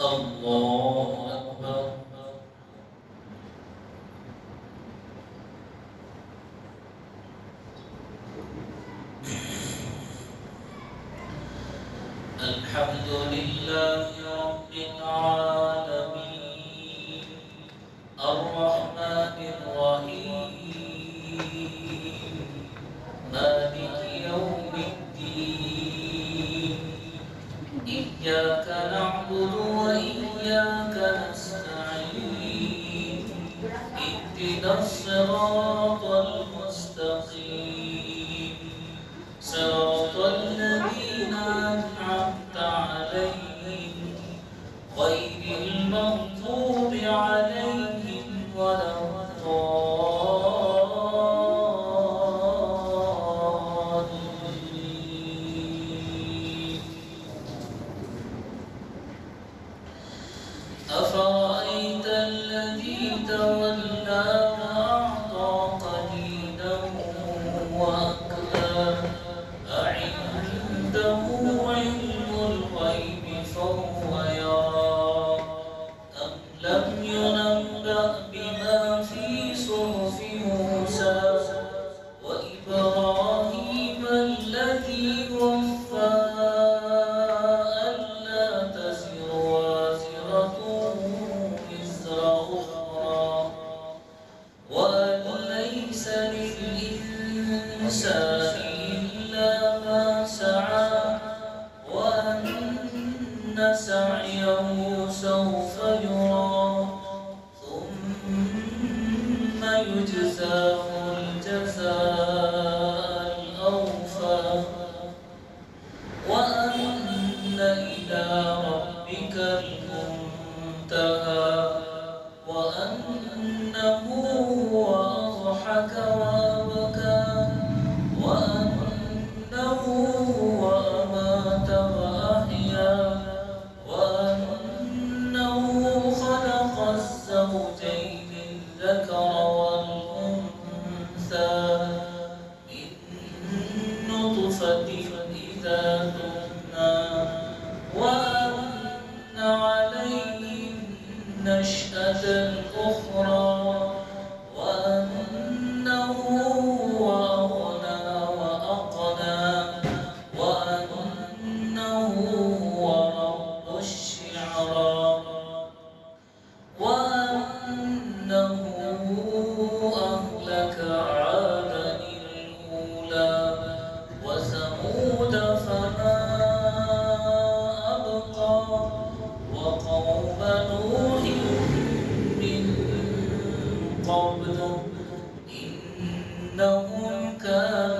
الله أكبر. الحمد لله رب العالمين الرحمن الرحيم مالك يوم الدين إياك نعبد وإياك نستعين اهدنا الصراط المستقيم صراط الذين أنعمت عليهم غير المغضوب عليهم ولا الضالين. أفرأيت الذي تولى وأعطى قليلا وأكدى أعنده علم الغيب فهو يرى أم لم ينبأ بما في صحف موسى وإبراهيم الذي وفى ألا تزر وازرة وزر أخرى وأن ليس للإنسان إلا ما سعى وأن سعيه سوف يرى ثم يجزاه الجزاء الأوفى وأن إلى ربك المنتهى وأنه هو أضحك وأبكى وأنه هو أمات وأحيا وأنه خلق الزوجين الذكر والأنثى من نطفة إذا تمنى وأن عليه النشأة الأخرى وأنه هو أغنى وأقنى وأنه هو رب الشعرى وأنه أهلك عادا الأولى وثمود فما أبقى وقوم نوح من قبل إنهم كانوا